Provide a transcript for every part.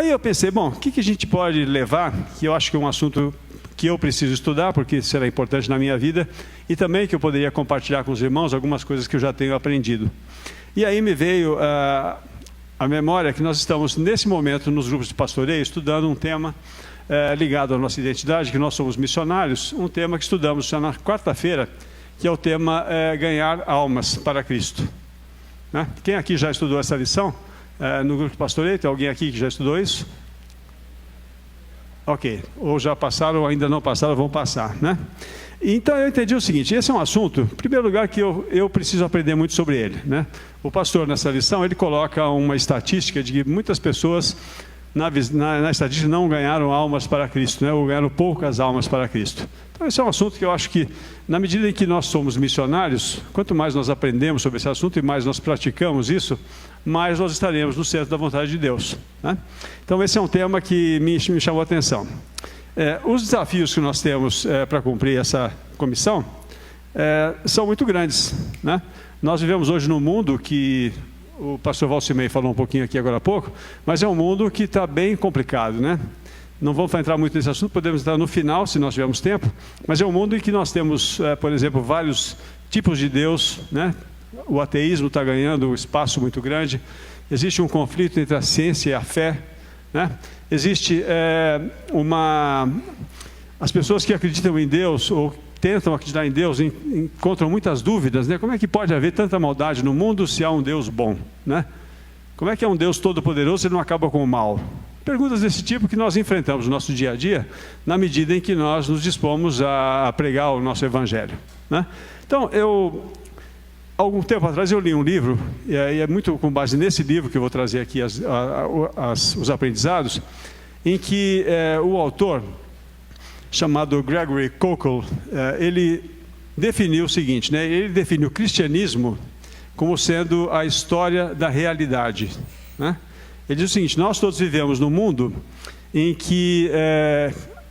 aí eu pensei, bom, o que a gente pode levar, que eu acho que é um assunto que eu preciso estudar, porque será importante na minha vida, e também que eu poderia compartilhar com os irmãos algumas coisas que eu já tenho aprendido. E aí me veio a memória que nós estamos, nesse momento, nos grupos de pastoreio, estudando um tema ligado à nossa identidade, que nós somos missionários, um tema que estudamos já na quarta-feira, que é o tema ganhar almas para Cristo. Né? Quem aqui já estudou essa lição? No grupo de pastoreio, tem alguém aqui que já estudou isso? Ok, ou já passaram ou ainda não passaram, vão passar, né? Então eu entendi o seguinte, esse é um assunto, em primeiro lugar, que eu preciso aprender muito sobre ele, né? O pastor, nessa lição, ele coloca uma estatística de que muitas pessoas, na estatística, não ganharam almas para Cristo, né? Ou ganharam poucas almas para Cristo. Então esse é um assunto que eu acho que, na medida em que nós somos missionários, quanto mais nós aprendemos sobre esse assunto e mais nós praticamos isso, mais nós estaremos no centro da vontade de Deus, né? Então esse é um tema que me chamou a atenção. Os desafios que nós temos para cumprir essa comissão são muito grandes, né? Nós vivemos hoje num mundo que o pastor Valcimei falou um pouquinho aqui agora há pouco, mas é um mundo que está bem complicado, né? Não vamos entrar muito nesse assunto, podemos entrar no final, se nós tivermos tempo, mas é um mundo em que nós temos, por exemplo, vários tipos de Deus, né? O ateísmo está ganhando um espaço muito grande, existe um conflito entre a ciência e a fé, né? Existe as pessoas que acreditam em Deus, ou tentam acreditar em Deus, encontram muitas dúvidas, né? Como é que pode haver tanta maldade no mundo se há um Deus bom, né? Como é que é um Deus todo-poderoso e não acaba com o mal? Perguntas desse tipo que nós enfrentamos no nosso dia a dia, na medida em que nós nos dispomos a pregar o nosso evangelho, né? Então, algum tempo atrás eu li um livro, e é muito com base nesse livro que eu vou trazer aqui os aprendizados, em que o autor, chamado Gregory Koukl, ele definiu o seguinte, né? Ele definiu o cristianismo como sendo a história da realidade, né? Ele diz o seguinte, nós todos vivemos num mundo em que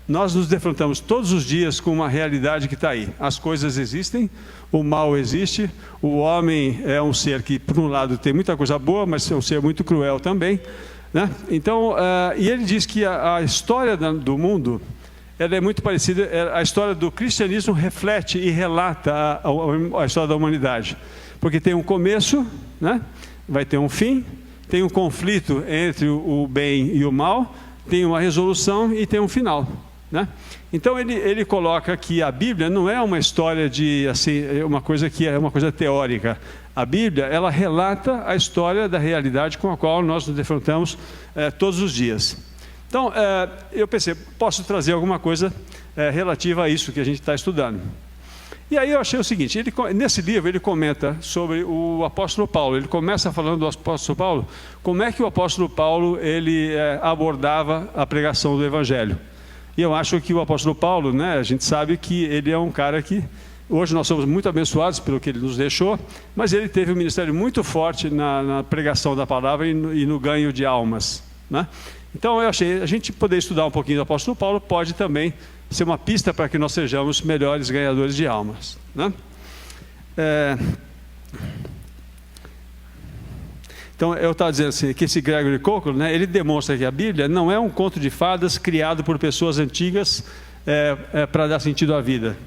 nós nos defrontamos todos os dias com uma realidade que está aí. As coisas existem, o mal existe, o homem é um ser que, por um lado, tem muita coisa boa, mas é um ser muito cruel também, né? Então, e ele diz que a história do mundo, ela é muito parecida, a história do cristianismo reflete e relata a história da humanidade. Porque tem um começo, né? Vai ter um fim, tem um conflito entre o bem e o mal, tem uma resolução e tem um final, né? Então ele coloca que a Bíblia não é uma história de assim, uma coisa que é uma coisa teórica. A Bíblia, ela relata a história da realidade com a qual nós nos defrontamos todos os dias. Então eu pensei, posso trazer alguma coisa relativa a isso que a gente está estudando. E aí eu achei o seguinte, nesse livro ele comenta sobre o apóstolo Paulo, ele começa falando do apóstolo Paulo, como é que o apóstolo Paulo ele abordava a pregação do evangelho. E eu acho que o apóstolo Paulo, né, a gente sabe que ele é um cara que, hoje nós somos muito abençoados pelo que ele nos deixou, mas ele teve um ministério muito forte na pregação da palavra e no ganho de almas, né? Então eu achei, a gente poder estudar um pouquinho do apóstolo Paulo pode também ser uma pista para que nós sejamos melhores ganhadores de almas, né? Então eu estava dizendo assim, que esse Gregory Koukl, né, ele demonstra que a Bíblia não é um conto de fadas criado por pessoas antigas para dar sentido à vida.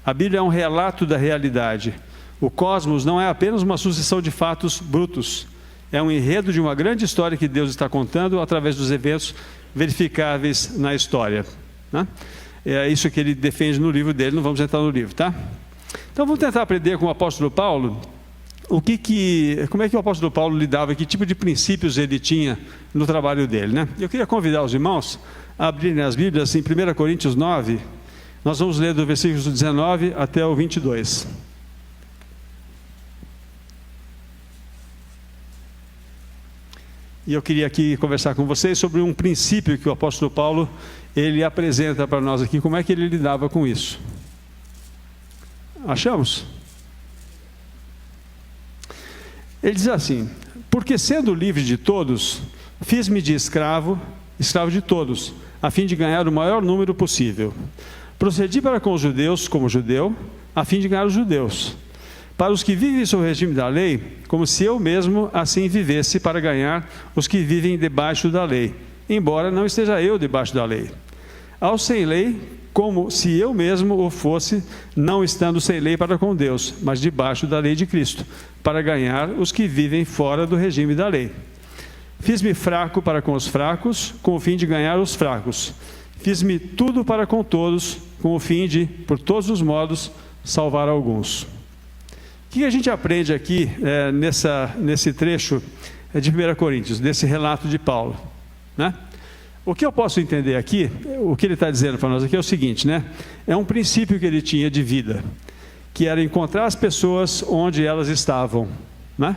A Bíblia é um relato da realidade. O cosmos não é apenas uma sucessão de fatos brutos, é um enredo de uma grande história que Deus está contando através dos eventos verificáveis na história, né? É isso que ele defende no livro dele, não vamos entrar no livro, tá? Então vamos tentar aprender com o apóstolo Paulo, como é que o apóstolo Paulo lidava, que tipo de princípios ele tinha no trabalho dele, né? Eu queria convidar os irmãos a abrirem as Bíblias em 1 Coríntios 9, nós vamos ler do versículo 19 até o 22. E eu queria aqui conversar com vocês sobre um princípio que o apóstolo Paulo, ele apresenta para nós aqui, como é que ele lidava com isso. Achamos? Ele diz assim, porque sendo livre de todos, fiz-me de escravo de todos, a fim de ganhar o maior número possível. Procedi para com os judeus como judeu, a fim de ganhar os judeus. Para os que vivem sob o regime da lei, como se eu mesmo assim vivesse para ganhar os que vivem debaixo da lei, embora não esteja eu debaixo da lei. Ao sem lei, como se eu mesmo o fosse, não estando sem lei para com Deus, mas debaixo da lei de Cristo, para ganhar os que vivem fora do regime da lei. Fiz-me fraco para com os fracos, com o fim de ganhar os fracos. Fiz-me tudo para com todos, com o fim de, por todos os modos, salvar alguns. O que a gente aprende aqui nesse trecho de 1 Coríntios, desse relato de Paulo, né? O que eu posso entender aqui, o que ele está dizendo para nós aqui é o seguinte, né? É um princípio que ele tinha de vida, que era encontrar as pessoas onde elas estavam, né?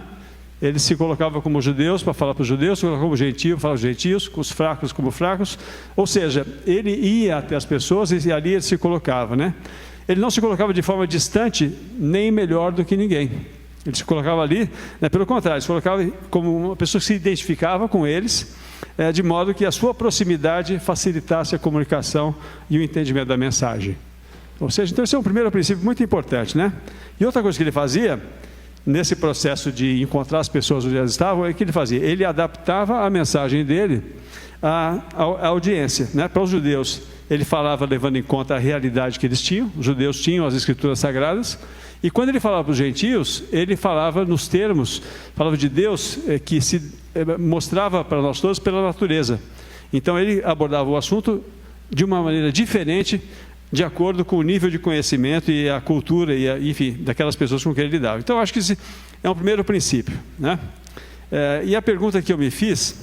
Ele se colocava como judeus para falar para os judeus, se colocava como gentio para falar para os gentios, com os fracos como fracos, ou seja, ele ia até as pessoas e ali ele se colocava, né? Ele não se colocava de forma distante, nem melhor do que ninguém. Ele se colocava ali, né, pelo contrário, se colocava como uma pessoa que se identificava com eles, de modo que a sua proximidade facilitasse a comunicação e o entendimento da mensagem. Ou seja, então esse é um primeiro princípio muito importante, né? E outra coisa que ele fazia, nesse processo de encontrar as pessoas onde elas estavam, é que ele fazia? Ele adaptava a mensagem dele à audiência, né? Para os judeus, ele falava levando em conta a realidade que eles tinham, os judeus tinham as escrituras sagradas, e quando ele falava para os gentios, ele falava nos termos, falava de Deus que se mostrava para nós todos pela natureza. Então ele abordava o assunto de uma maneira diferente, de acordo com o nível de conhecimento e a cultura, enfim, daquelas pessoas com quem ele lidava. Então, acho que esse é um primeiro princípio, né? E a pergunta que eu me fiz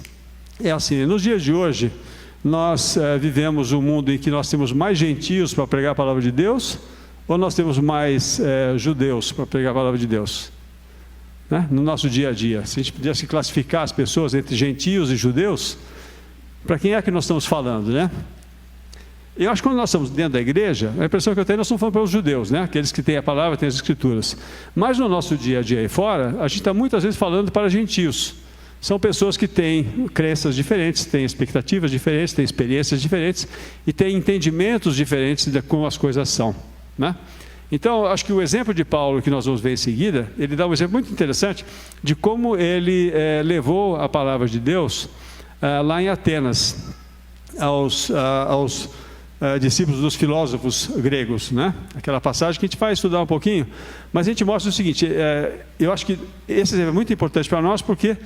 é assim: nos dias de hoje, nós vivemos um mundo em que nós temos mais gentios para pregar a palavra de Deus, ou nós temos mais judeus para pregar a palavra de Deus? Né? No nosso dia a dia, se a gente pudesse classificar as pessoas entre gentios e judeus, para quem é que nós estamos falando, né? Eu acho que quando nós estamos dentro da igreja, a impressão que eu tenho, nós estamos falando para os judeus, né? Aqueles que têm a palavra, têm as escrituras. Mas no nosso dia a dia aí fora, a gente está muitas vezes falando para gentios. São pessoas que têm crenças diferentes, têm expectativas diferentes, têm experiências diferentes e têm entendimentos diferentes de como as coisas são, né? Então, acho que o exemplo de Paulo, que nós vamos ver em seguida, ele dá um exemplo muito interessante de como ele levou a palavra de Deus lá em Atenas, aos discípulos dos filósofos gregos, né? Aquela passagem que a gente vai estudar um pouquinho, mas a gente mostra o seguinte: eu acho que esse exemplo é muito importante para nós, porque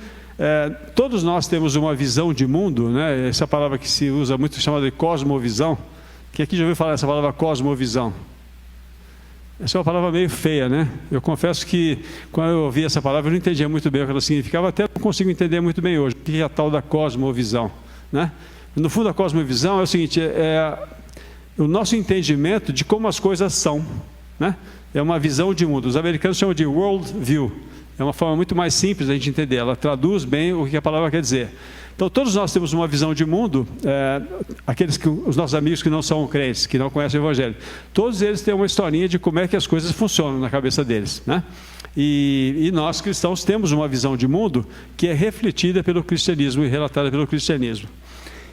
todos nós temos uma visão de mundo, né? Essa palavra que se usa muito, chamada de cosmovisão. Quem aqui já ouviu falar essa palavra cosmovisão? Essa é uma palavra meio feia, né? Eu confesso que quando eu ouvi essa palavra eu não entendia muito bem o que ela significava, até não consigo entender muito bem hoje o que é a tal da cosmovisão, né? No fundo, a cosmovisão é o seguinte: o nosso entendimento de como as coisas são, né? É uma visão de mundo. Os americanos chamam de world view. É uma forma muito mais simples da gente entender. Ela traduz bem o que a palavra quer dizer. Então, todos nós temos uma visão de mundo. Os nossos amigos que não são crentes, que não conhecem o Evangelho, todos eles têm uma historinha de como é que as coisas funcionam na cabeça deles, né? E nós, cristãos, temos uma visão de mundo que é refletida pelo cristianismo e relatada pelo cristianismo.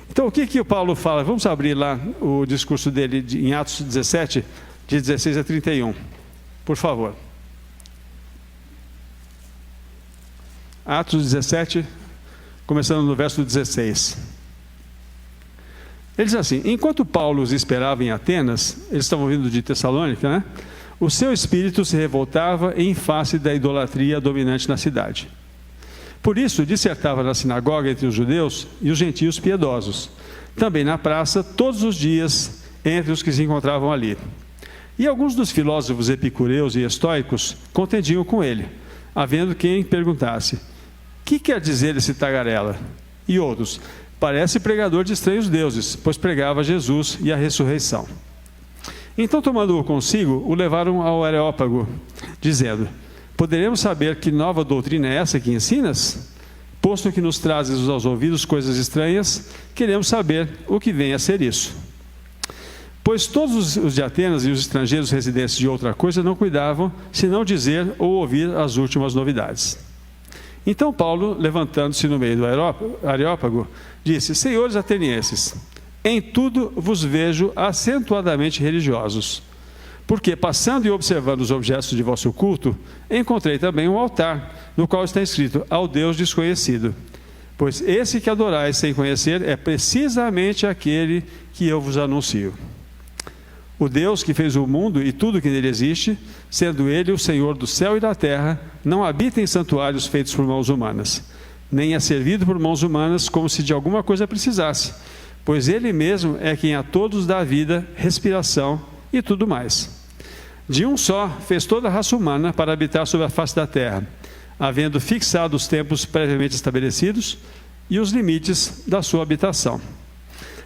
Então, o que o Paulo fala? Vamos abrir lá o discurso dele em Atos 17, de 16 a 31. Por favor. Atos 17, começando no verso 16. Ele diz assim: enquanto Paulo os esperava em Atenas, eles estavam vindo de Tessalônica, né? O seu espírito se revoltava em face da idolatria dominante na cidade. Por isso, dissertava na sinagoga entre os judeus e os gentios piedosos, também na praça, todos os dias, entre os que se encontravam ali. E alguns dos filósofos epicureus e estoicos contendiam com ele, havendo quem perguntasse: que quer dizer esse tagarela? E outros: parece pregador de estranhos deuses, pois pregava Jesus e a ressurreição. Então, tomando-o consigo, o levaram ao Areópago, dizendo: poderemos saber que nova doutrina é essa que ensinas? Posto que nos trazes aos ouvidos coisas estranhas, queremos saber o que vem a ser isso. Pois todos os de Atenas e os estrangeiros residentes de outra coisa não cuidavam, senão dizer ou ouvir as últimas novidades. Então Paulo, levantando-se no meio do Areópago, disse: senhores atenienses, em tudo vos vejo acentuadamente religiosos. Porque, passando e observando os objetos de vosso culto, encontrei também um altar, no qual está escrito: ao Deus desconhecido. Pois esse que adorais sem conhecer é precisamente aquele que eu vos anuncio. O Deus que fez o mundo e tudo que nele existe, sendo ele o Senhor do céu e da terra, não habita em santuários feitos por mãos humanas, nem é servido por mãos humanas como se de alguma coisa precisasse, pois ele mesmo é quem a todos dá vida, respiração e tudo mais. De um só fez toda a raça humana para habitar sobre a face da terra, havendo fixado os tempos previamente estabelecidos e os limites da sua habitação,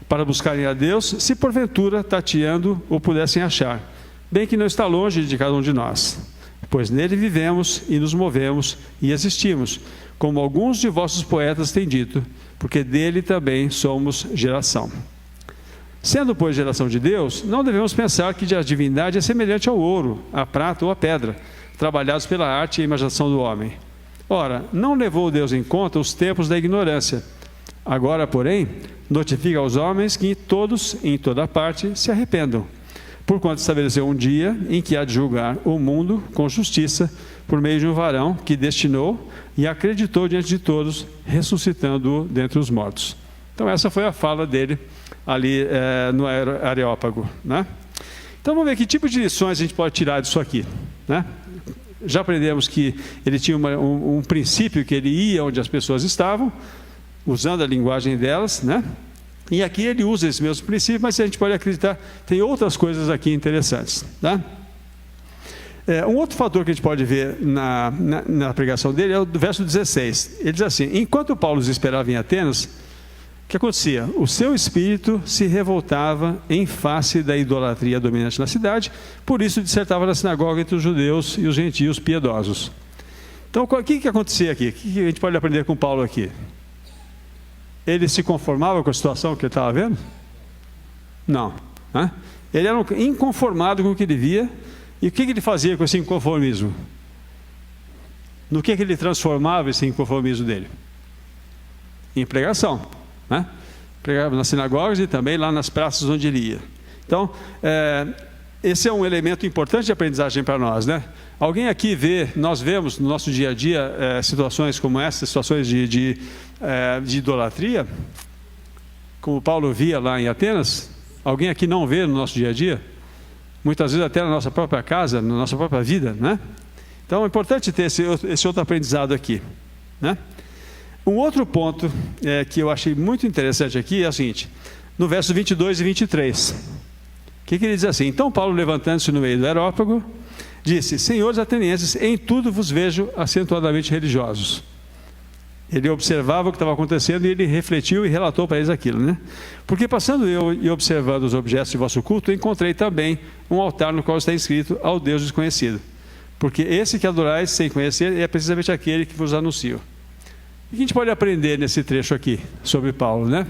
para buscarem a Deus, se porventura, tateando, o pudessem achar, bem que não está longe de cada um de nós, pois nele vivemos e nos movemos e existimos, como alguns de vossos poetas têm dito, porque dele também somos geração. Sendo, pois, geração de Deus, não devemos pensar que a divindade é semelhante ao ouro, à prata ou à pedra, trabalhados pela arte e imaginação do homem. Ora, não levou Deus em conta os tempos da ignorância. Agora, porém, notifica aos homens que todos, em toda parte, se arrependam, porquanto estabeleceu um dia em que há de julgar o mundo com justiça, por meio de um varão que destinou e acreditou diante de todos, ressuscitando-o dentre os mortos. Então essa foi a fala dele ali no Areópago, né? Então vamos ver que tipo de lições a gente pode tirar disso aqui, né? Já aprendemos que ele tinha um princípio, que ele ia onde as pessoas estavam, usando a linguagem delas, né? E aqui ele usa esse mesmo princípio, mas a gente pode acreditar, tem outras coisas aqui interessantes, tá? Um outro fator que a gente pode ver na pregação dele é o do verso 16. Ele diz assim: enquanto Paulo os esperava em Atenas, o que acontecia? O seu espírito se revoltava em face da idolatria dominante na cidade, por isso dissertava na sinagoga entre os judeus e os gentios piedosos. Então, o que acontecia aqui? O que a gente pode aprender com Paulo aqui? Ele se conformava com a situação que ele estava vendo? Não, né? Ele era inconformado com o que ele via. E o que ele fazia com esse inconformismo? No que ele transformava esse inconformismo dele? Em pregação, né? Pregava nas sinagogas e também lá nas praças onde ele ia. Então, esse é um elemento importante de aprendizagem para nós, né? Alguém aqui nós vemos no nosso dia a dia situações como essa, situações de idolatria, como Paulo via lá em Atenas? Alguém aqui não vê no nosso dia a dia? Muitas vezes até na nossa própria casa, na nossa própria vida, né? Então é importante ter esse outro aprendizado aqui, né? Um outro ponto que eu achei muito interessante aqui é o seguinte: no verso 22 e 23, o que ele diz assim? Então Paulo, levantando-se no meio do Areópago, disse: senhores atenienses, em tudo vos vejo acentuadamente religiosos. Ele observava o que estava acontecendo e ele refletiu e relatou para eles aquilo, né? Porque passando eu e observando os objetos de vosso culto, encontrei também um altar no qual está escrito: ao Deus desconhecido. Porque esse que adorais sem conhecer é precisamente aquele que vos anuncio. O que a gente pode aprender nesse trecho aqui sobre Paulo, né?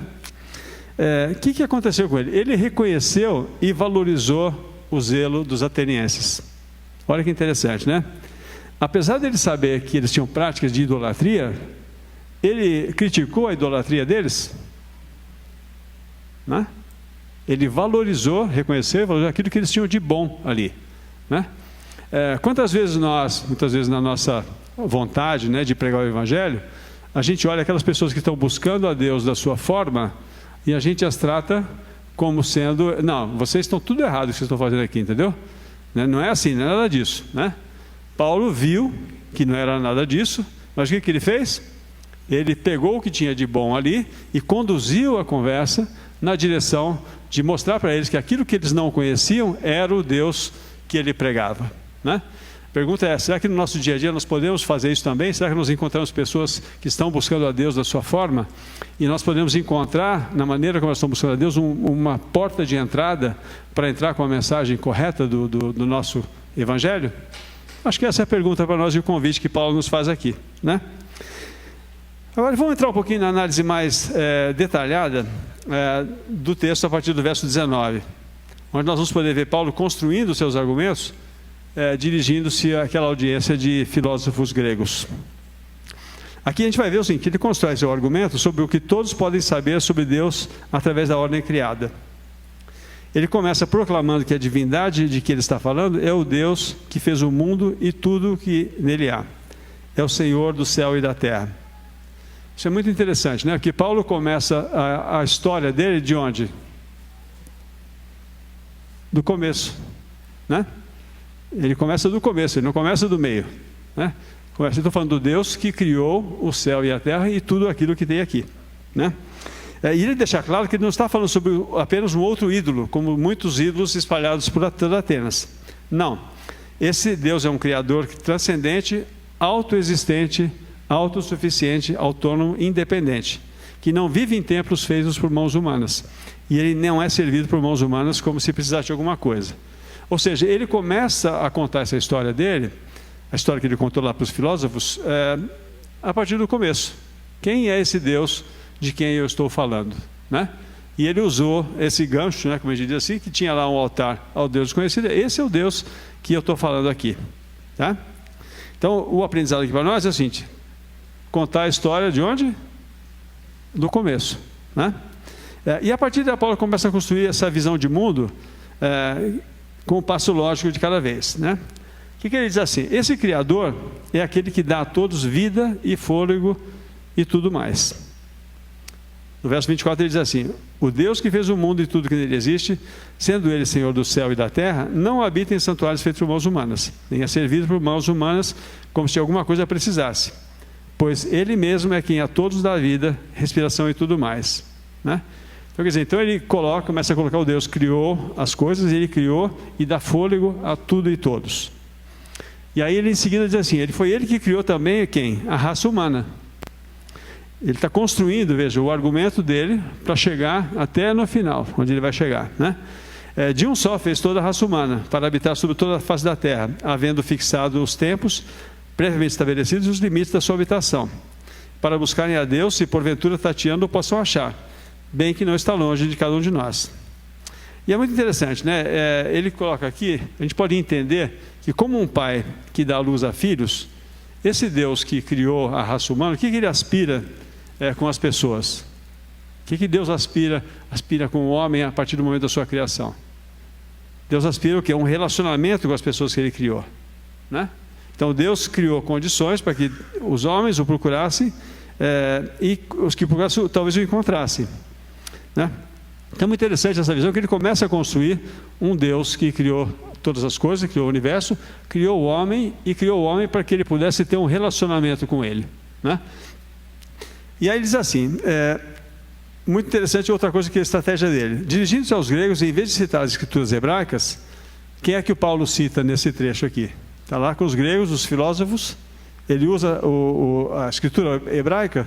O que aconteceu com ele? Ele reconheceu e valorizou o zelo dos atenienses. Olha que interessante, né? Apesar dele saber que eles tinham práticas de idolatria, ele criticou a idolatria deles, né? Ele valorizou, reconheceu e valorizou aquilo que eles tinham de bom ali, né? Quantas vezes muitas vezes na nossa vontade, né, de pregar o Evangelho, a gente olha aquelas pessoas que estão buscando a Deus da sua forma e a gente as trata como sendo: não, vocês estão tudo errado o que vocês estão fazendo aqui, entendeu? Não é assim, não é nada disso, né? Paulo viu que não era nada disso, mas o que ele fez? Ele pegou o que tinha de bom ali e conduziu a conversa na direção de mostrar para eles que aquilo que eles não conheciam era o Deus que ele pregava, né? A pergunta é: será que no nosso dia a dia nós podemos fazer isso também? Será que nós encontramos pessoas que estão buscando a Deus da sua forma? E nós podemos encontrar, na maneira como nós estamos buscando a Deus, uma porta de entrada para entrar com a mensagem correta do nosso Evangelho? Acho que essa é a pergunta para nós e o convite que Paulo nos faz aqui, né? Agora vamos entrar um pouquinho na análise mais detalhada do texto a partir do verso 19, onde nós vamos poder ver Paulo construindo os seus argumentos, dirigindo-se àquela audiência de filósofos gregos. Aqui a gente vai ver o seguinte: que ele constrói seu argumento sobre o que todos podem saber sobre Deus através da ordem criada. Ele começa proclamando que a divindade de que ele está falando é o Deus que fez o mundo e tudo o que nele há. É o Senhor do céu e da terra. Isso é muito interessante, né? Porque Paulo começa a história dele de onde? Do começo, né? Ele começa do começo, ele não começa do meio, né? Estou falando do Deus que criou o céu e a terra e tudo aquilo que tem aqui, né? E ele deixa claro que ele não está falando sobre apenas um outro ídolo, como muitos ídolos espalhados por toda Atenas. Não. Esse Deus é um criador transcendente, autoexistente, autossuficiente, autônomo, independente, que não vive em templos feitos por mãos humanas. E ele não é servido por mãos humanas como se precisasse de alguma coisa. Ou seja, ele começa a contar essa história dele, a história que ele contou lá para os filósofos, a partir do começo. Quem é esse Deus de quem eu estou falando, né? E ele usou esse gancho, né, como a gente diz assim, que tinha lá um altar ao Deus desconhecido. Esse é o Deus que eu estou falando aqui, tá? Então, o aprendizado aqui para nós é o seguinte: contar a história de onde? Do começo, né? E a partir daí Paulo começa a construir essa visão de mundo com o passo lógico de cada vez, né? O que ele diz assim? Esse Criador é aquele que dá a todos vida e fôlego e tudo mais. No verso 24 ele diz assim: o Deus que fez o mundo e tudo que nele existe, sendo ele Senhor do céu e da terra, não habita em santuários feitos por mãos humanas, nem é servido por mãos humanas como se alguma coisa precisasse, pois ele mesmo é quem a todos dá vida, respiração e tudo mais, né? Então, quer dizer, então ele começa a colocar o Deus criou as coisas, ele criou e dá fôlego a tudo e todos. E aí ele em seguida diz assim: foi ele que criou também quem? A raça humana. Ele está construindo, veja, o argumento dele para chegar até no final, onde ele vai chegar, né? De um só fez toda a raça humana, para habitar sobre toda a face da terra, havendo fixado os tempos previamente estabelecidos e os limites da sua habitação, para buscarem a Deus, se porventura tateando o possam achar, bem que não está longe de cada um de nós. E é muito interessante, né? Ele coloca aqui, a gente pode entender que como um pai que dá luz a filhos, esse Deus que criou a raça humana, o que ele aspira com as pessoas? O que Deus aspira com o homem a partir do momento da sua criação? Deus aspira o quê? Um relacionamento com as pessoas que ele criou, né? Então Deus criou condições para que os homens o procurassem e os que procurassem talvez o encontrassem, né? Então é muito interessante essa visão, que ele começa a construir um Deus que criou todas as coisas, criou o universo, criou o homem e criou o homem para que ele pudesse ter um relacionamento com ele, né? E aí ele diz assim, muito interessante outra coisa que é a estratégia dele. Dirigindo-se aos gregos, em vez de citar as escrituras hebraicas, quem é que o Paulo cita nesse trecho aqui? Está lá com os gregos, os filósofos. Ele usa a escritura hebraica?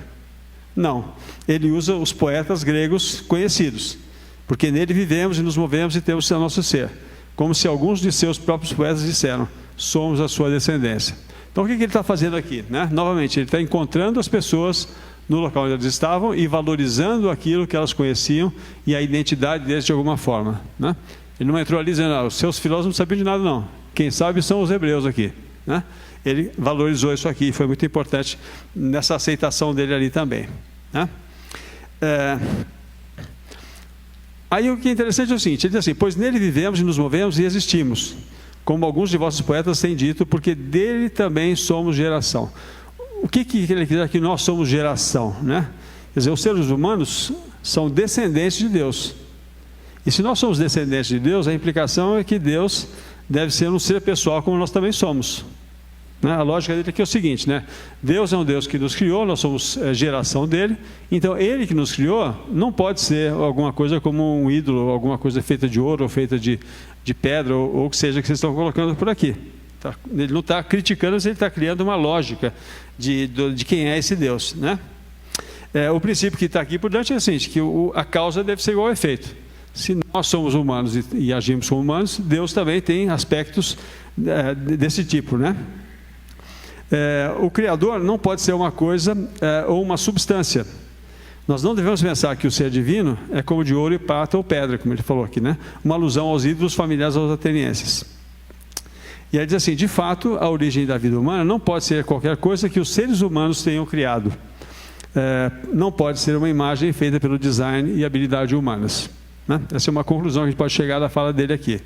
Não. Ele usa os poetas gregos conhecidos, porque nele vivemos e nos movemos e temos o nosso ser. Como se alguns de seus próprios poetas disseram: somos a sua descendência. Então o que ele está fazendo aqui, né? Novamente, ele está encontrando as pessoas no local onde eles estavam e valorizando aquilo que elas conheciam e a identidade deles de alguma forma, né? Ele não entrou ali dizendo: os seus filósofos não sabiam de nada não, quem sabe são os hebreus aqui, né? Ele valorizou isso aqui, foi muito importante nessa aceitação dele ali também, né? Aí o que é interessante é o seguinte, ele diz assim: pois nele vivemos e nos movemos e existimos, como alguns de vossos poetas têm dito, porque dele também somos geração. O que ele quer dizer que nós somos geração, né? Quer dizer, os seres humanos são descendentes de Deus. E se nós somos descendentes de Deus, a implicação é que Deus deve ser um ser pessoal como nós também somos, né? A lógica dele aqui é o seguinte, né? Deus é um Deus que nos criou, nós somos geração dele, então ele que nos criou não pode ser alguma coisa como um ídolo, alguma coisa feita de ouro, ou feita de pedra, ou o que seja que vocês estão colocando por aqui. Ele não está criticando, mas ele está criando uma lógica de quem é esse Deus, né? O princípio que está aqui por diante é o seguinte, que a causa deve ser igual ao efeito. Se nós somos humanos e agimos como humanos, Deus também tem aspectos desse tipo, né? O Criador não pode ser uma coisa ou uma substância. Nós não devemos pensar que o ser divino é como de ouro e prata ou pedra, como ele falou aqui, né? Uma alusão aos ídolos familiares aos atenienses. E aí diz assim: de fato, a origem da vida humana não pode ser qualquer coisa que os seres humanos tenham criado. Não pode ser uma imagem feita pelo design e habilidade humanas, né? Essa é uma conclusão que a gente pode chegar da fala dele aqui.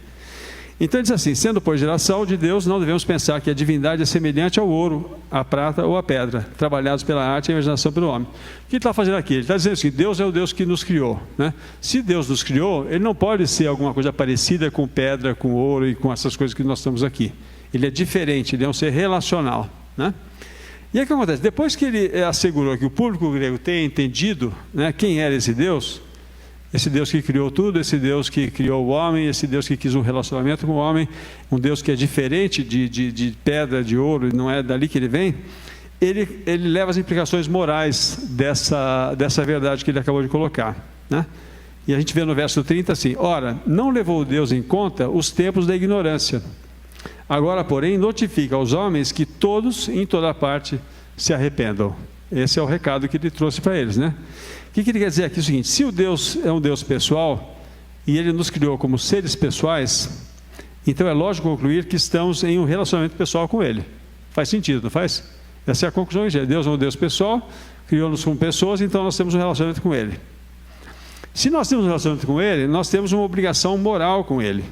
Então ele diz assim: sendo por geração de Deus, não devemos pensar que a divindade é semelhante ao ouro, à prata ou à pedra, trabalhados pela arte e a imaginação pelo homem. O que ele está fazendo aqui? Ele está dizendo assim: Deus é o Deus que nos criou, né? Se Deus nos criou, ele não pode ser alguma coisa parecida com pedra, com ouro e com essas coisas que nós estamos aqui. Ele é diferente, ele é um ser relacional, né? E aí o que acontece? Depois que ele assegurou que o público grego tenha entendido, né, quem era esse Deus que criou tudo, esse Deus que criou o homem, esse Deus que quis um relacionamento com o homem, um Deus que é diferente de pedra, de ouro, não é dali que ele vem, ele leva as implicações morais dessa verdade que ele acabou de colocar, né? E a gente vê no verso 30 assim: ora, não levou Deus em conta os tempos da ignorância. Agora, porém, notifica aos homens que todos, em toda parte, se arrependam. Esse é o recado que ele trouxe para eles, né? O que ele quer dizer aqui é o seguinte: se o Deus é um Deus pessoal, e ele nos criou como seres pessoais, então é lógico concluir que estamos em um relacionamento pessoal com ele. Faz sentido, não faz? Essa é a conclusão. Deus é um Deus pessoal, criou-nos como pessoas, então nós temos um relacionamento com ele. Se nós temos um relacionamento com ele, nós temos uma obrigação moral com ele,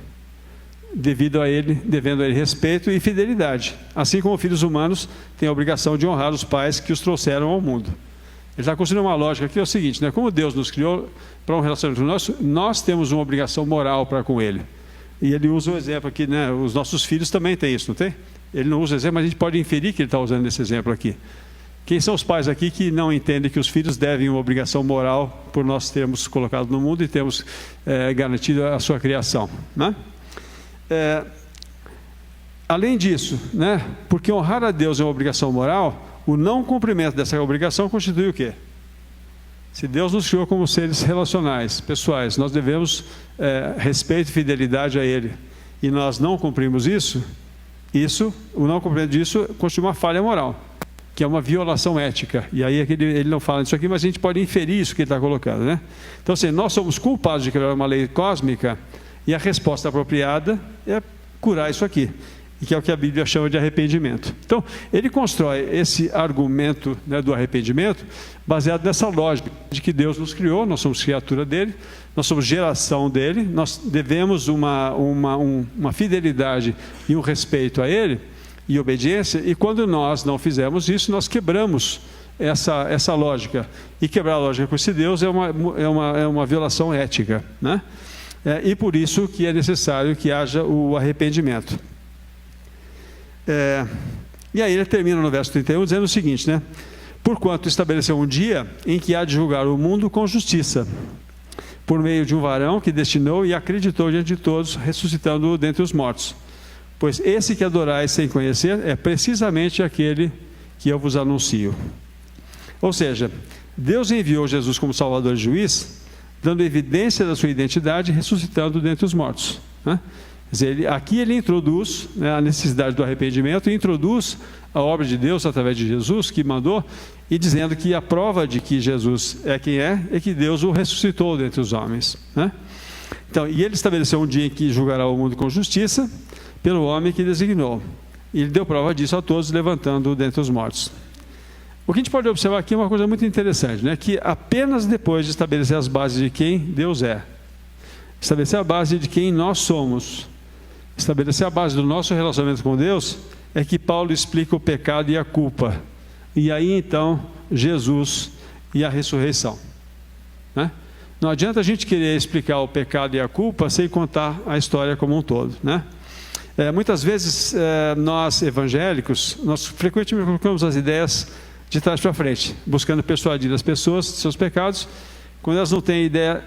devendo a ele respeito e fidelidade, assim como filhos humanos têm a obrigação de honrar os pais que os trouxeram ao mundo. Ele está construindo uma lógica aqui, é o seguinte, né? Como Deus nos criou para um relacionamento nosso, nós temos uma obrigação moral para com ele. E ele usa o exemplo aqui, né? Os nossos filhos também têm isso, não tem? Ele não usa o exemplo, mas a gente pode inferir que ele está usando esse exemplo aqui. Quem são os pais aqui que não entendem que os filhos devem uma obrigação moral por nós termos colocado no mundo e termos garantido a sua criação, né? Além disso, né? Porque honrar a Deus é uma obrigação moral, o não cumprimento dessa obrigação constitui o quê? Se Deus nos criou como seres relacionais, pessoais, nós devemos respeito e fidelidade a Ele, e nós não cumprimos isso, o não cumprimento disso constitui uma falha moral, que é uma violação ética. E aí ele não fala disso aqui, mas a gente pode inferir isso que ele está colocando, né? Então, assim, nós somos culpados de criar uma lei cósmica, e a resposta apropriada é curar isso aqui, e que é o que a Bíblia chama de arrependimento. Então, ele constrói esse argumento, né, do arrependimento baseado nessa lógica de que Deus nos criou, nós somos criatura dele, nós somos geração dele, nós devemos uma fidelidade e um respeito a ele e obediência, e quando nós não fizermos isso, nós quebramos essa lógica, e quebrar a lógica com esse Deus é uma violação ética, né? E por isso que é necessário que haja o arrependimento. E aí ele termina no verso 31 dizendo o seguinte, né? Porquanto estabeleceu um dia em que há de julgar o mundo com justiça, por meio de um varão que destinou e acreditou diante de todos, ressuscitando-o dentre os mortos. Pois esse que adorais sem conhecer é precisamente aquele que eu vos anuncio. Ou seja, Deus enviou Jesus como Salvador e Juiz, dando evidência da sua identidade, ressuscitando dentre os mortos, né? Quer dizer, aqui ele introduz, né, a necessidade do arrependimento, e introduz a obra de Deus através de Jesus, que mandou, e dizendo que a prova de que Jesus é quem é que Deus o ressuscitou dentre os homens, né? Então, e ele estabeleceu um dia em que julgará o mundo com justiça, pelo homem que designou. E ele deu prova disso a todos, levantando-o dentre os mortos. O que a gente pode observar aqui é uma coisa muito interessante, né? Que apenas depois de estabelecer as bases de quem Deus é, estabelecer a base de quem nós somos, estabelecer a base do nosso relacionamento com Deus, é que Paulo explica o pecado e a culpa. E aí então, Jesus e a ressurreição, né? Não adianta a gente querer explicar o pecado e a culpa sem contar a história como um todo, né? Muitas vezes nós evangélicos, nós frequentemente colocamos as ideias de trás para frente, buscando persuadir as pessoas de seus pecados, quando elas não têm ideia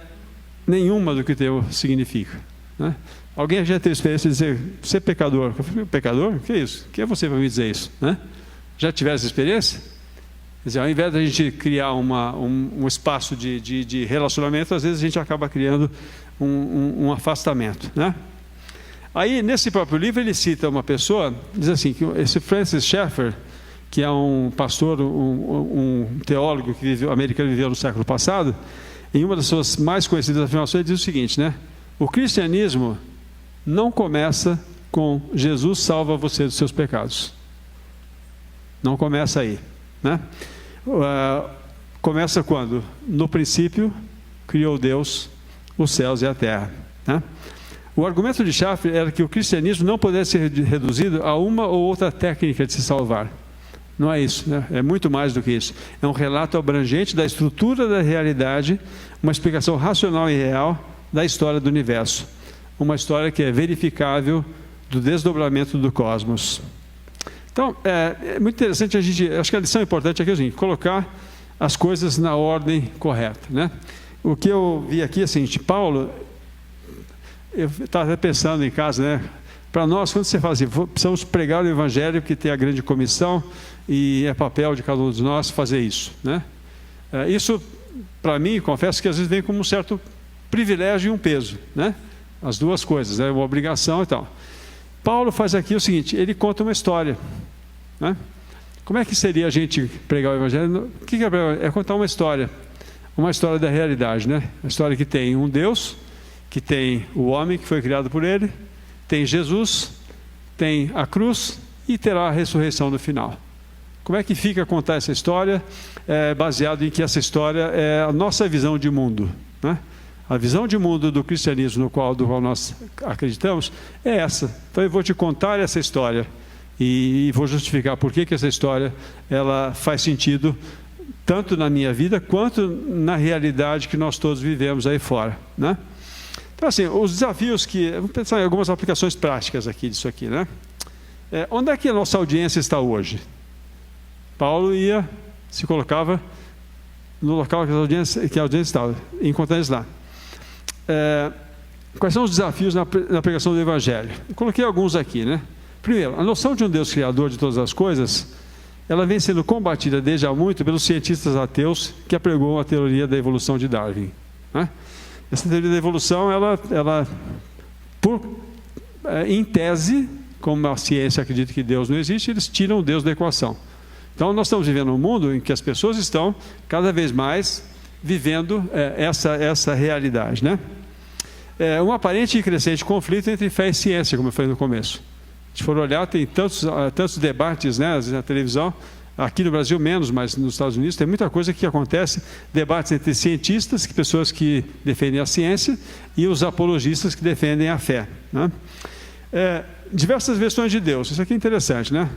nenhuma do que o termo significa, né? Alguém já teve experiência de dizer, você é pecador? Eu falei, pecador? O que é isso? Quem é você para me dizer isso, né? Já tiveram essa experiência? Quer dizer, ao invés de a gente criar um espaço de relacionamento, às vezes a gente acaba criando um afastamento, né? Aí, nesse próprio livro, ele cita uma pessoa, diz assim, que esse Francis Schaeffer, que é um pastor, um teólogo americano que viveu no século passado, em uma das suas mais conhecidas afirmações, ele diz o seguinte, né? O cristianismo não começa com Jesus salva você dos seus pecados. Não começa aí, né? Começa quando? No princípio, criou Deus os céus e a terra, né? O argumento de Schaeffer era que o cristianismo não poderia ser reduzido a uma ou outra técnica de se salvar. Não é isso, né? É muito mais do que isso. É um relato abrangente da estrutura da realidade, uma explicação racional e real da história do universo. Uma história que é verificável do desdobramento do cosmos. Então, é muito interessante acho que a lição importante aqui é o seguinte: colocar as coisas na ordem correta, né? O que eu vi aqui é o seguinte: Paulo, eu estava pensando em casa, né? Para nós, quando você fala assim, precisamos pregar o evangelho, que tem a grande comissão, e é papel de cada um de nós fazer isso, né? Isso, para mim, confesso que às vezes vem como um certo privilégio e um peso, né? As duas coisas, é uma obrigação e tal. Paulo faz aqui o seguinte: ele conta uma história, né? Como é que seria a gente pregar o evangelho? O que é pregar? É contar uma história da realidade, né? A história que tem um Deus, que tem o homem que foi criado por ele, tem Jesus, tem a cruz e terá a ressurreição no final. Como é que fica contar essa história? Baseado em que essa história é a nossa visão de mundo, né? A visão de mundo do cristianismo do qual nós acreditamos é essa. Então eu vou te contar essa história e vou justificar por que essa história ela faz sentido tanto na minha vida quanto na realidade que nós todos vivemos aí fora, né? Então, assim, os desafios vamos pensar em algumas aplicações práticas aqui disso aqui, né? Onde é que a nossa audiência está hoje? Paulo se colocava no local que a audiência estava, encontrando eles lá. Quais são os desafios na pregação do Evangelho? Eu coloquei alguns aqui, né? Primeiro, a noção de um Deus criador de todas as coisas, ela vem sendo combatida desde há muito pelos cientistas ateus que apregam a teoria da evolução de Darwin, né? Essa teoria da evolução, em tese, como a ciência acredita que Deus não existe, eles tiram Deus da equação. Então, nós estamos vivendo um mundo em que as pessoas estão cada vez mais vivendo essa realidade, né? Um aparente e crescente conflito entre fé e ciência, como eu falei no começo. Se for olhar, tem tantos debates, né, na televisão, aqui no Brasil menos, mas nos Estados Unidos tem muita coisa que acontece, debates entre cientistas, pessoas que defendem a ciência, e os apologistas que defendem a fé, né? Diversas versões de Deus, isso aqui é interessante, né?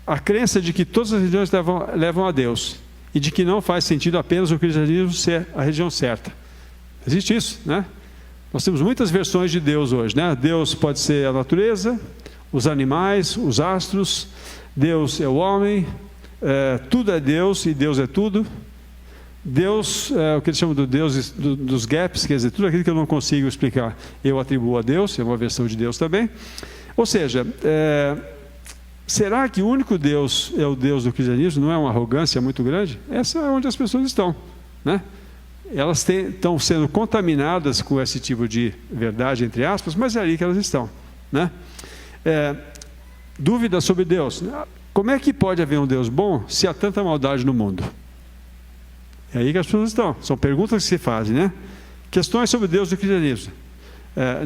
A crença de que todas as religiões levam a Deus, e de que não faz sentido apenas o cristianismo ser a religião certa. Existe isso, né? Nós temos muitas versões de Deus hoje, né? Deus pode ser a natureza, os animais, os astros, Deus é o homem, tudo é Deus e Deus é tudo. Deus é o que eles chamam de Deus dos gaps, quer dizer, tudo aquilo que eu não consigo explicar, eu atribuo a Deus, é uma versão de Deus também. Ou seja, será que o único Deus é o Deus do cristianismo? Não é uma arrogância muito grande? Essa é onde as pessoas estão, né? Elas estão sendo contaminadas com esse tipo de verdade, entre aspas, mas é ali que elas estão, né? Dúvidas sobre Deus. Como é que pode haver um Deus bom se há tanta maldade no mundo? É aí que as pessoas estão. São perguntas que se fazem, né? Questões sobre Deus do cristianismo.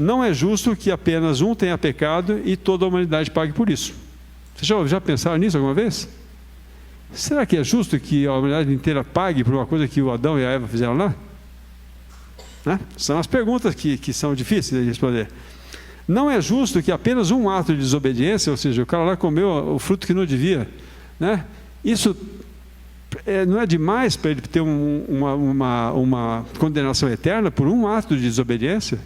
Não é justo que apenas um tenha pecado e toda a humanidade pague por isso. Vocês já pensaram nisso alguma vez? Será que é justo que a humanidade inteira pague por uma coisa que o Adão e a Eva fizeram lá? Né? São as perguntas que são difíceis de responder. Não é justo que apenas um ato de desobediência, ou seja, o cara lá comeu o fruto que não devia, né? Isso não é demais para ele ter uma condenação eterna por um ato de desobediência?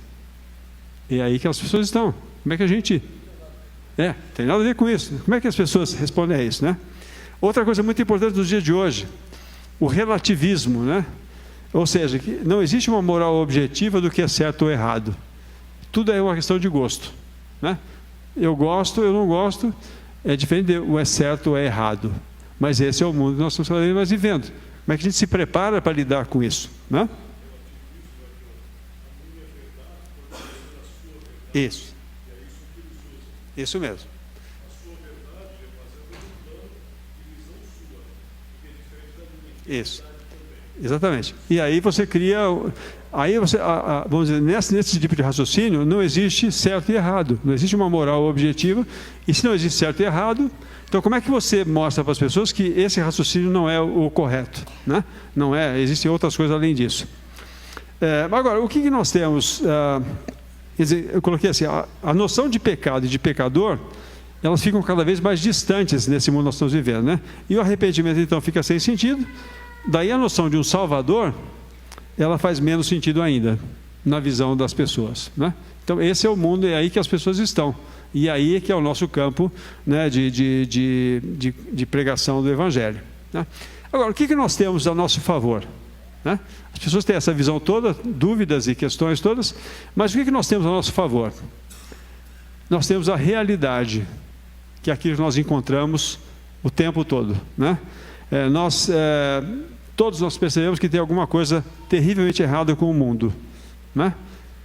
É aí que as pessoas estão. Como é que a gente... tem nada a ver com isso. Como é que as pessoas respondem a isso, né? Outra coisa muito importante nos dias de hoje, o relativismo, né? Ou seja, que não existe uma moral objetiva do que é certo ou errado. Tudo é uma questão de gosto, né? Eu gosto, eu não gosto, é diferente de o é certo ou é errado. Mas esse é o mundo que nós estamos falando, mas vivendo. Como é que a gente se prepara para lidar com isso, né? Isso mesmo. Isso, exatamente. E aí você cria, vamos dizer, nesse tipo de raciocínio não existe certo e errado, não existe uma moral objetiva, e se não existe certo e errado, então como é que você mostra para as pessoas que esse raciocínio não é o correto, né? Não é, existem outras coisas além disso. Agora, o que nós temos Quer dizer, eu coloquei assim, a noção de pecado e de pecador, elas ficam cada vez mais distantes nesse mundo que nós estamos vivendo, né? E o arrependimento, então, fica sem sentido. Daí a noção de um Salvador, ela faz menos sentido ainda, na visão das pessoas, né? Então, esse é o mundo, é aí que as pessoas estão. E aí é que é o nosso campo, né, de pregação do Evangelho, né? Agora, o que nós temos a nosso favor, né? As pessoas têm essa visão toda, dúvidas e questões todas, mas o que nós temos a nosso favor? Nós temos a realidade, que é aquilo que nós encontramos o tempo todo, né? Todos nós percebemos que tem alguma coisa terrivelmente errada com o mundo, né?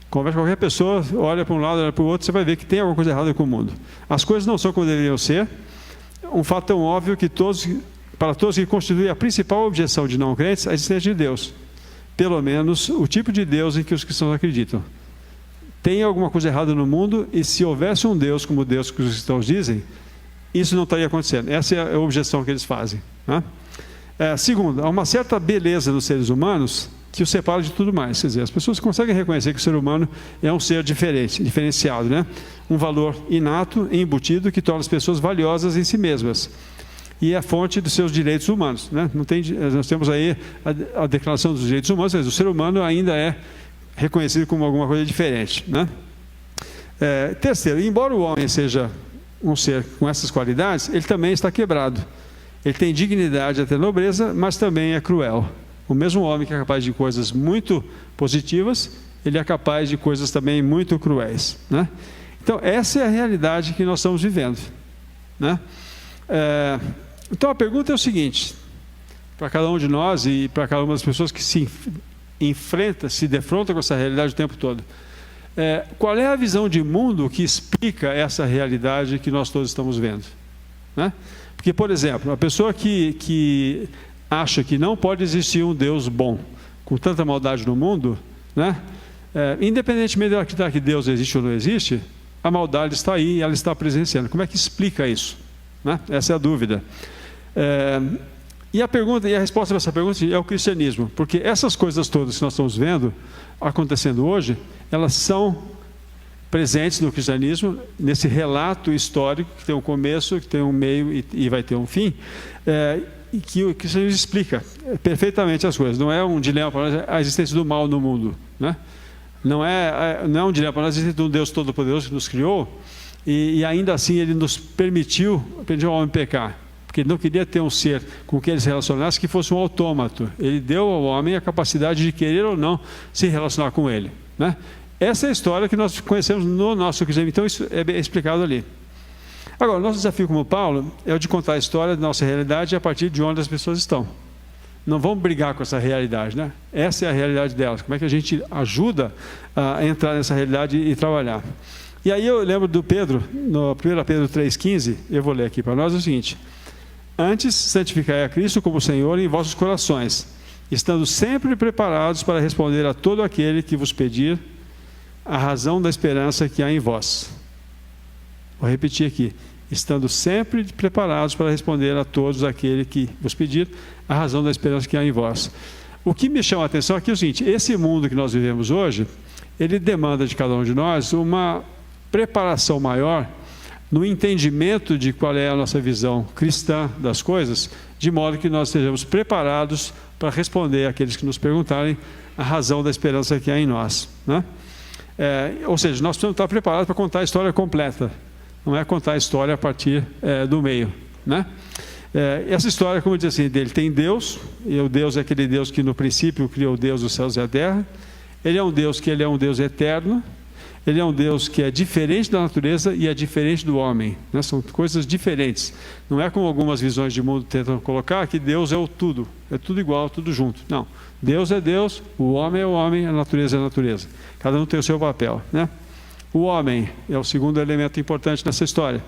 Conversa com qualquer pessoa, olha para um lado, olha para o outro, você vai ver que tem alguma coisa errada com o mundo. As coisas não são como deveriam ser. Um fato tão óbvio que para todos que constitui a principal objeção de não crentes, a existência de Deus. Pelo menos o tipo de Deus em que os cristãos acreditam. Tem alguma coisa errada no mundo, e se houvesse um Deus como o Deus que os cristãos dizem, isso não estaria acontecendo. Essa é a objeção que eles fazem, né? Segundo, há uma certa beleza nos seres humanos que o separa de tudo mais. Quer dizer, as pessoas conseguem reconhecer que o ser humano é um ser diferenciado, né? Um valor inato e embutido que torna as pessoas valiosas em si mesmas. E é a fonte dos seus direitos humanos, né? Nós temos aí a Declaração dos Direitos Humanos, mas o ser humano ainda é reconhecido como alguma coisa diferente, né? Terceiro, embora o homem seja um ser com essas qualidades, ele também está quebrado. Ele tem dignidade até nobreza, mas também é cruel. O mesmo homem que é capaz de coisas muito positivas, ele é capaz de coisas também muito cruéis, né? Então, essa é a realidade que nós estamos vivendo, né? Então, a pergunta é o seguinte, para cada um de nós e para cada uma das pessoas que se defrontam com essa realidade o tempo todo. Qual é a visão de mundo que explica essa realidade que nós todos estamos vendo, né? Porque, por exemplo, a pessoa que acha que não pode existir um Deus bom, com tanta maldade no mundo, né? Independentemente de acreditar que Deus existe ou não existe, a maldade está aí e ela está presenciando. Como é que explica isso, né? Essa é a dúvida. E a resposta para essa pergunta é o cristianismo, porque essas coisas todas que nós estamos vendo acontecendo hoje, elas são presentes no cristianismo, nesse relato histórico que tem um começo, que tem um meio e vai ter um fim, e que o cristianismo explica perfeitamente as coisas. Não é um dilema para nós a existência do mal no mundo, né? Não é um dilema para nós a existência de um Deus Todo-Poderoso que nos criou e ainda assim Ele nos permitiu ao homem pecar, porque Ele não queria ter um ser com quem Ele se relacionasse que fosse um autômato. Ele deu ao homem a capacidade de querer ou não se relacionar com Ele, né? Essa é a história que nós conhecemos no nosso cristianismo, então isso é explicado ali. Agora, o nosso desafio como Paulo é o de contar a história da nossa realidade a partir de onde as pessoas estão. Não vamos brigar com essa realidade, né? Essa é a realidade delas. Como é que a gente ajuda a entrar nessa realidade e trabalhar? E aí eu lembro do Pedro, no 1 Pedro 3,15, eu vou ler aqui para nós, é o seguinte: antes, santificai a Cristo como Senhor em vossos corações, estando sempre preparados para responder a todo aquele que vos pedir a razão da esperança que há em vós. Vou repetir aqui: estando sempre preparados para responder a todos aquele que vos pedir a razão da esperança que há em vós. O que me chama a atenção aqui é o seguinte: esse mundo que nós vivemos hoje, ele demanda de cada um de nós uma preparação maior no entendimento de qual é a nossa visão cristã das coisas, de modo que nós estejamos preparados para responder àqueles que nos perguntarem a razão da esperança que há em nós, né? Ou seja, nós precisamos estar preparados para contar a história completa, não é contar a história a partir do meio, né? Essa história, como eu disse assim, dele tem Deus, e o Deus é aquele Deus que no princípio criou o Deus dos céus e a terra. Ele é um Deus eterno, Ele é um Deus que é diferente da natureza e é diferente do homem, né? São coisas diferentes. Não é como algumas visões de mundo tentam colocar, que Deus é o tudo, é tudo igual, tudo junto. Não, Deus é Deus, o homem é o homem, a natureza é a natureza. Cada um tem o seu papel, né? O homem é o segundo elemento importante nessa história.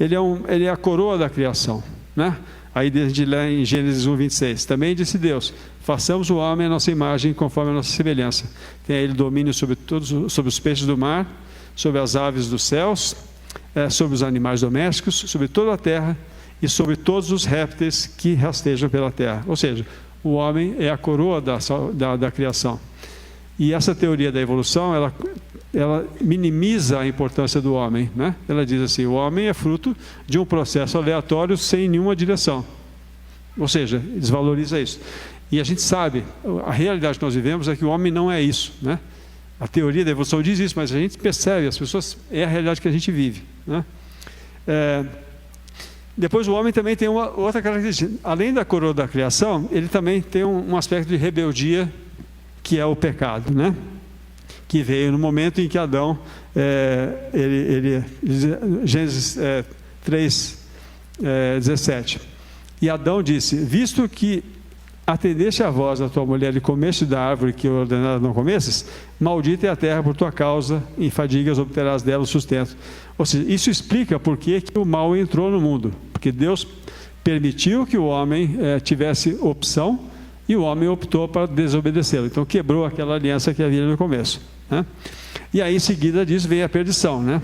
Ele é a coroa da criação, né? Aí desde lá em Gênesis 1:26, também disse Deus: façamos o homem à nossa imagem, conforme a nossa semelhança. Tem ele domínio sobre os peixes do mar, sobre as aves dos céus, sobre os animais domésticos, sobre toda a terra e sobre todos os répteis que rastejam pela terra. Ou seja, o homem é a coroa da criação. E essa teoria da evolução, ela ela minimiza a importância do homem, né? Ela diz assim: o homem é fruto de um processo aleatório sem nenhuma direção. Ou seja, desvaloriza isso. E a gente sabe, a realidade que nós vivemos é que o homem não é isso, né? A teoria da evolução diz isso, mas a gente percebe, as pessoas, é a realidade que a gente vive, né? Depois o homem também tem uma outra característica. Além da coroa da criação, ele também tem um aspecto de rebeldia, que é o pecado, né? Que veio no momento em que Adão, Gênesis 3:17. E Adão disse: visto que atendeste a voz da tua mulher e comeste da árvore que eu ordenara não comesses, maldita é a terra por tua causa, em fadigas obterás dela o sustento. Ou seja, isso explica por que o mal entrou no mundo. Porque Deus permitiu que o homem tivesse opção, e o homem optou para desobedecê-lo. Então quebrou aquela aliança que havia no começo, né? E aí em seguida disso vem a perdição, né?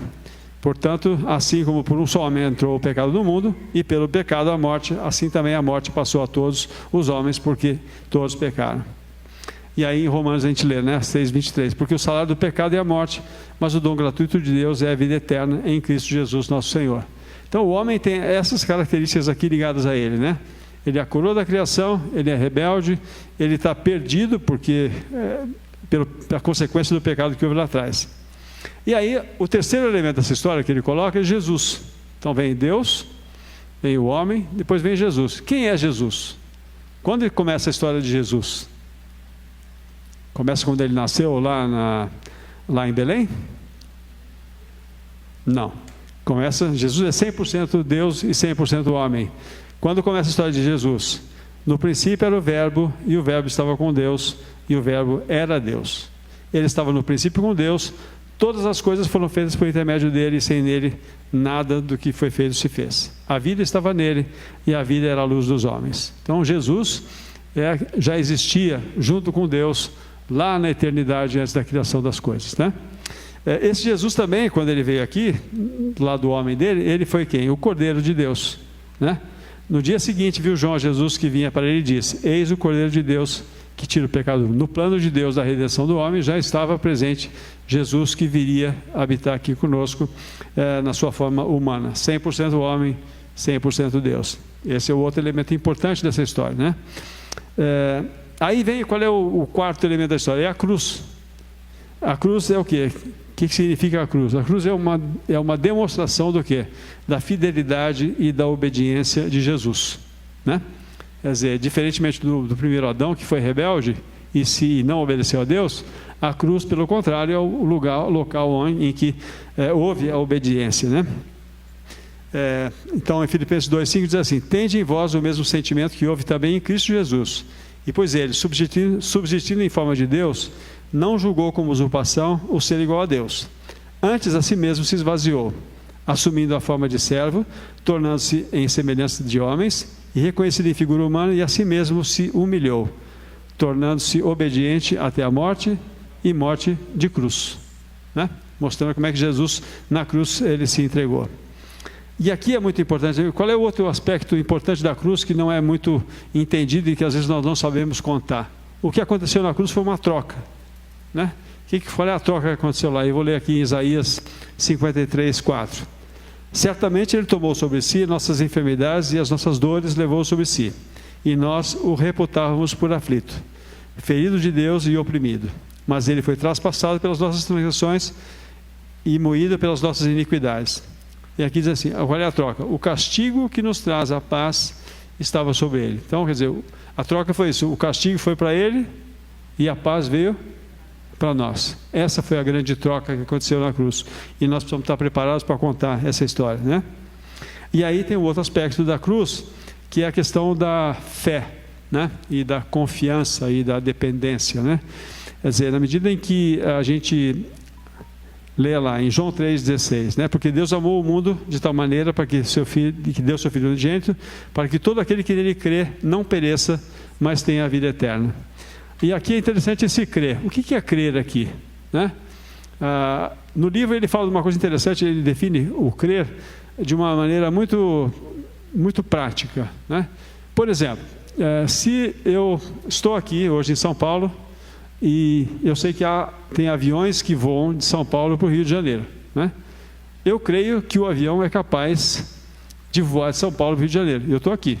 Portanto, assim como por um só homem entrou o pecado no mundo, e pelo pecado a morte, assim também a morte passou a todos os homens, porque todos pecaram. E aí em Romanos a gente lê, né, 6:23, porque o salário do pecado é a morte, mas o dom gratuito de Deus é a vida eterna em Cristo Jesus nosso Senhor. Então o homem tem essas características aqui ligadas a ele, né? Ele é a coroa da criação, ele é rebelde, ele está perdido porque pela consequência do pecado que houve lá atrás. E aí, o terceiro elemento dessa história que ele coloca é Jesus. Então vem Deus, vem o homem, depois vem Jesus. Quem é Jesus? Quando começa a história de Jesus? Começa quando ele nasceu lá em Belém? Não. Jesus é 100% Deus e 100% homem. Quando começa a história de Jesus? No princípio era o Verbo, e o Verbo estava com Deus, e o Verbo era Deus. Ele estava no princípio com Deus. Todas as coisas foram feitas por intermédio dele, e sem nele nada do que foi feito se fez. A vida estava nele, e a vida era a luz dos homens. Então Jesus já existia junto com Deus lá na eternidade, antes da criação das coisas, né? Esse Jesus também, quando ele veio aqui, lá do homem dele, ele foi quem? O Cordeiro de Deus, né? No dia seguinte viu João Jesus que vinha para ele e disse: eis o Cordeiro de Deus que tira o pecado. No plano de Deus da redenção do homem já estava presente Jesus, que viria habitar aqui conosco na sua forma humana, 100% homem, 100% Deus. Esse é o outro elemento importante dessa história, né? Aí vem, qual é o quarto elemento da história? É a cruz. A cruz é o quê? O que significa a cruz? A cruz é uma demonstração do quê? Da fidelidade e da obediência de Jesus, né? Quer dizer, diferentemente do primeiro Adão, que foi rebelde e se não obedeceu a Deus, a cruz, pelo contrário, é o local em que houve a obediência, né? Então, em Filipenses 2:5 diz assim: tende em vós o mesmo sentimento que houve também em Cristo Jesus. E pois ele, subsistindo em forma de Deus, não julgou como usurpação o ser igual a Deus. Antes a si mesmo se esvaziou, assumindo a forma de servo, tornando-se em semelhança de homens, e reconhecido em figura humana, e a si mesmo se humilhou, tornando-se obediente até a morte, e morte de cruz, né? Mostrando como é que Jesus na cruz ele se entregou. E aqui é muito importante, qual é o outro aspecto importante da cruz que não é muito entendido e que às vezes nós não sabemos contar? O que aconteceu na cruz foi uma troca, né? Qual é a troca que aconteceu lá? Eu vou ler aqui em Isaías 53:4. Certamente ele tomou sobre si nossas enfermidades e as nossas dores levou sobre si, e nós o reputávamos por aflito, ferido de Deus e oprimido. Mas ele foi traspassado pelas nossas transgressões e moído pelas nossas iniquidades. E aqui diz assim, qual é a troca? O castigo que nos traz a paz estava sobre ele. Então, quer dizer, a troca foi isso, o castigo foi para ele e a paz veio para nós. Essa foi a grande troca que aconteceu na cruz. E nós precisamos estar preparados para contar essa história, né? E aí tem o outro aspecto da cruz, que é a questão da fé, né? E da confiança e da dependência, né? Quer dizer, na medida em que a gente lê lá em João 3,16, né? Porque Deus amou o mundo de tal maneira para que deu seu Filho unigênito, para que todo aquele que nele crê não pereça, mas tenha a vida eterna. E aqui é interessante esse crer. O que é crer aqui, né? No livro ele fala de uma coisa interessante, ele define o crer de uma maneira muito, muito prática, né? Por exemplo, se eu estou aqui hoje em São Paulo, e eu sei que tem aviões que voam de São Paulo para o Rio de Janeiro, né? Eu creio que o avião é capaz de voar de São Paulo para o Rio de Janeiro. Eu estou aqui.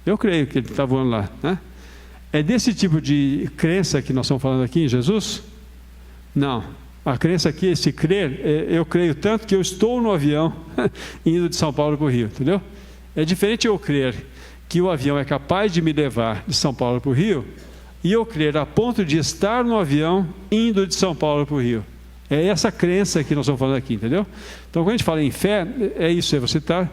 Eu creio que ele está voando lá, né? É desse tipo de crença que nós estamos falando aqui em Jesus? Não. A crença aqui, esse crer, eu creio tanto que eu estou no avião indo de São Paulo para o Rio, entendeu? É diferente eu crer que o avião é capaz de me levar de São Paulo para o Rio e eu crer a ponto de estar no avião indo de São Paulo para o Rio. É essa crença que nós estamos falando aqui, entendeu? Então, quando a gente fala em fé, é isso, é você estar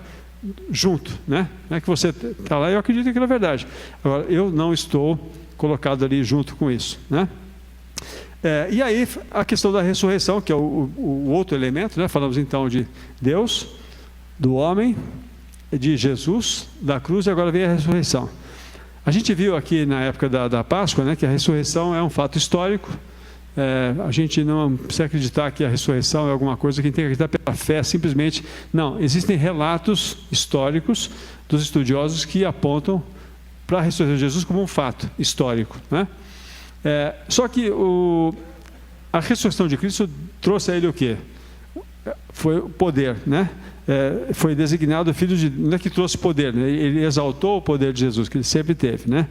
junto, né? Não é que você está lá, eu acredito que aquilo é verdade. Agora, eu não estou colocado ali junto com isso, né? E aí, a questão da ressurreição, que é o outro elemento, né? Falamos então de Deus, do homem, de Jesus, da cruz, e agora vem a ressurreição. A gente viu aqui na época da Páscoa, né, que a ressurreição é um fato histórico. A gente não precisa acreditar que a ressurreição é alguma coisa que tem que acreditar pela fé, simplesmente. Não, existem relatos históricos dos estudiosos que apontam para a ressurreição de Jesus como um fato histórico, né? Só que a ressurreição de Cristo trouxe a ele o quê? Foi o poder, né? Foi designado filho de... Não é que trouxe poder, né? Ele exaltou o poder de Jesus, que ele sempre teve, né?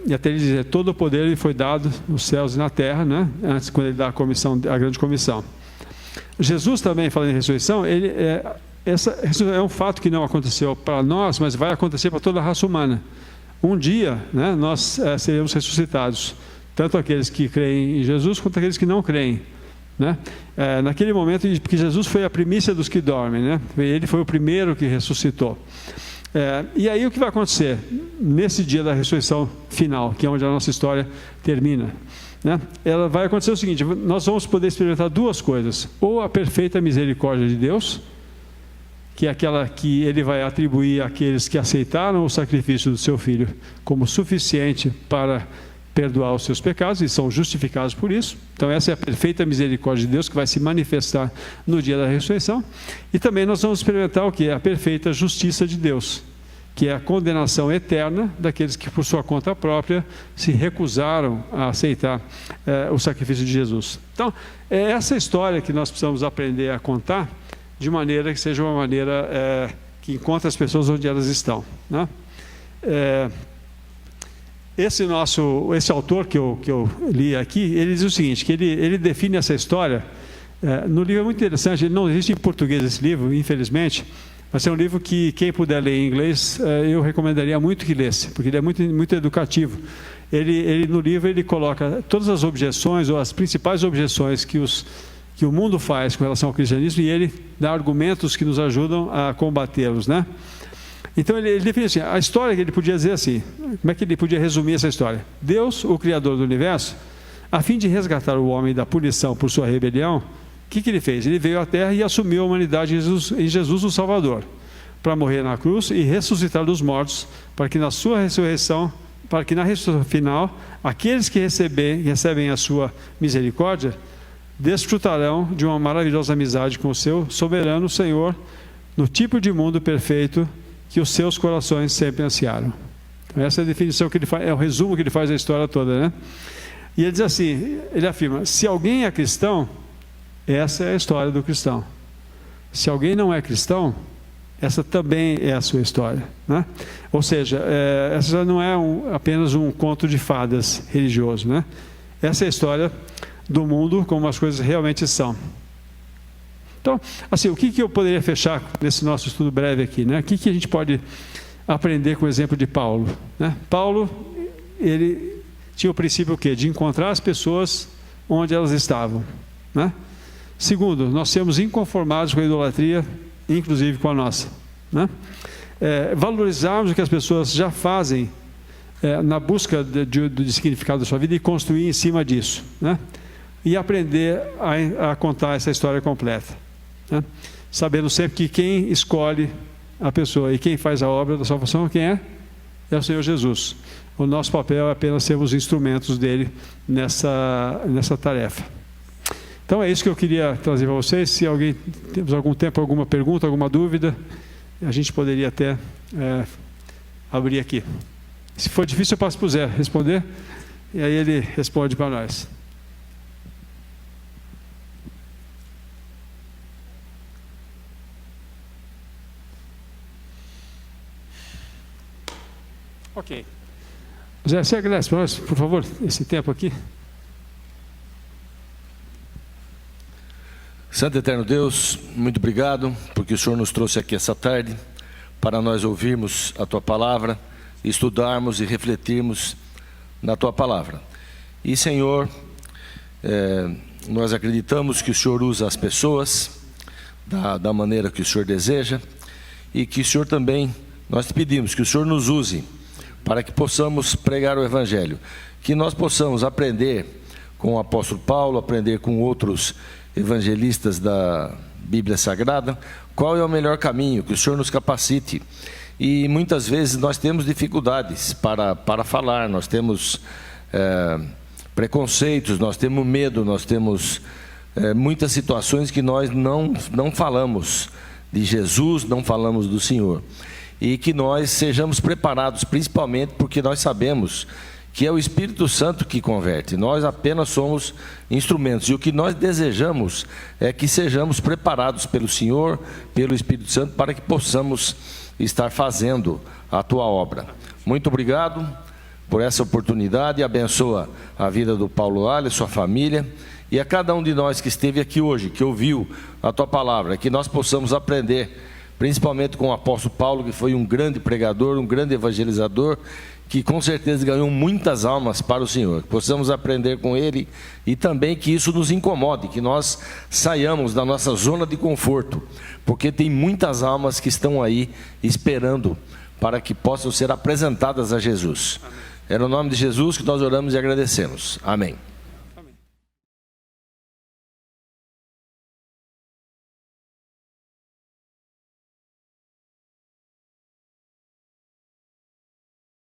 E até ele dizer, todo o poder lhe foi dado nos céus e na terra, né? Antes, quando ele dá a grande comissão. Jesus também, falando em ressurreição, essa é um fato que não aconteceu para nós, mas vai acontecer para toda a raça humana. Um dia, né, nós seremos ressuscitados, tanto aqueles que creem em Jesus, quanto aqueles que não creem, né? Naquele momento, porque Jesus foi a primícia dos que dormem, né? Ele foi o primeiro que ressuscitou. E aí o que vai acontecer? Nesse dia da ressurreição final, que é onde a nossa história termina, né? Ela vai acontecer o seguinte: nós vamos poder experimentar duas coisas: ou a perfeita misericórdia de Deus, que é aquela que ele vai atribuir àqueles que aceitaram o sacrifício do seu filho como suficiente para perdoar os seus pecados e são justificados por isso. Então essa é a perfeita misericórdia de Deus que vai se manifestar no dia da ressurreição. E também nós vamos experimentar o que? A perfeita justiça de Deus, que é a condenação eterna daqueles que por sua conta própria se recusaram a aceitar o sacrifício de Jesus. Então é essa história que nós precisamos aprender a contar de maneira que seja uma maneira que encontre as pessoas onde elas estão, né? Esse autor que eu li aqui, ele diz o seguinte, que ele define essa história, no livro é muito interessante, ele não existe em português esse livro, infelizmente, mas é um livro que quem puder ler em inglês, eu recomendaria muito que lesse, porque ele é muito, muito educativo. No livro ele coloca todas as objeções, ou as principais objeções que o mundo faz com relação ao cristianismo, e ele dá argumentos que nos ajudam a combatê-los, né? Então ele define assim, a história que ele podia dizer assim, como é que ele podia resumir essa história? Deus, o Criador do universo, a fim de resgatar o homem da punição por sua rebelião, o que ele fez? Ele veio à terra e assumiu a humanidade em Jesus o Salvador, para morrer na cruz e ressuscitar dos mortos, para que na sua ressurreição, para que na ressurreição final, aqueles que recebem a sua misericórdia, desfrutarão de uma maravilhosa amizade com o seu soberano Senhor, no tipo de mundo perfeito que os seus corações sempre ansiaram. Essa é a definição que ele faz, é o resumo que ele faz da história toda, né? E ele diz assim, ele afirma, se alguém é cristão, essa é a história do cristão. Se alguém não é cristão, essa também é a sua história, né? Ou seja, essa não é apenas um conto de fadas religioso, né? Essa é a história do mundo como as coisas realmente são. Então, assim, o que eu poderia fechar nesse nosso estudo breve aqui, né? O que a gente pode aprender com o exemplo de Paulo, né? Paulo, ele tinha o princípio o quê? De encontrar as pessoas onde elas estavam, né? Segundo, nós sermos inconformados com a idolatria, inclusive com a nossa, né? Valorizarmos o que as pessoas já fazem na busca do significado da sua vida e construir em cima disso, né? E aprender a contar essa história completa, né? Sabendo sempre que quem escolhe a pessoa e quem faz a obra da salvação, quem é? É o Senhor Jesus. O nosso papel é apenas sermos instrumentos dele nessa tarefa. Então é isso que eu queria trazer para vocês. Se alguém temos algum tempo, alguma pergunta, alguma dúvida, a gente poderia até abrir aqui. Se for difícil, eu posso responder. e aí ele responde para nós. Ok. Zé, você agradece para nós, por favor, esse tempo aqui? Santo e eterno Deus, muito obrigado, porque o Senhor nos trouxe aqui essa tarde, para nós ouvirmos a Tua Palavra, estudarmos e refletirmos na Tua Palavra. E, Senhor, nós acreditamos que o Senhor usa as pessoas da maneira que o Senhor deseja, e que o Senhor também, nós te pedimos que o Senhor nos use, para que possamos pregar o Evangelho, que nós possamos aprender com o apóstolo Paulo, aprender com outros evangelistas da Bíblia Sagrada, qual é o melhor caminho, que o Senhor nos capacite. E muitas vezes nós temos dificuldades para falar, nós temos preconceitos, nós temos medo, nós temos muitas situações que nós não falamos de Jesus, não falamos do Senhor. E que nós sejamos preparados, principalmente porque nós sabemos que é o Espírito Santo que converte. Nós apenas somos instrumentos. E o que nós desejamos é que sejamos preparados pelo Senhor, pelo Espírito Santo, para que possamos estar fazendo a Tua obra. Muito obrigado por essa oportunidade. Abençoa a vida do Paulo Alha, sua família, e a cada um de nós que esteve aqui hoje, que ouviu a Tua Palavra, que nós possamos aprender, principalmente com o apóstolo Paulo, que foi um grande pregador, um grande evangelizador, que com certeza ganhou muitas almas para o Senhor. Que possamos aprender com ele, e também que isso nos incomode, que nós saiamos da nossa zona de conforto, porque tem muitas almas que estão aí esperando para que possam ser apresentadas a Jesus. É no nome de Jesus que nós oramos e agradecemos. Amém.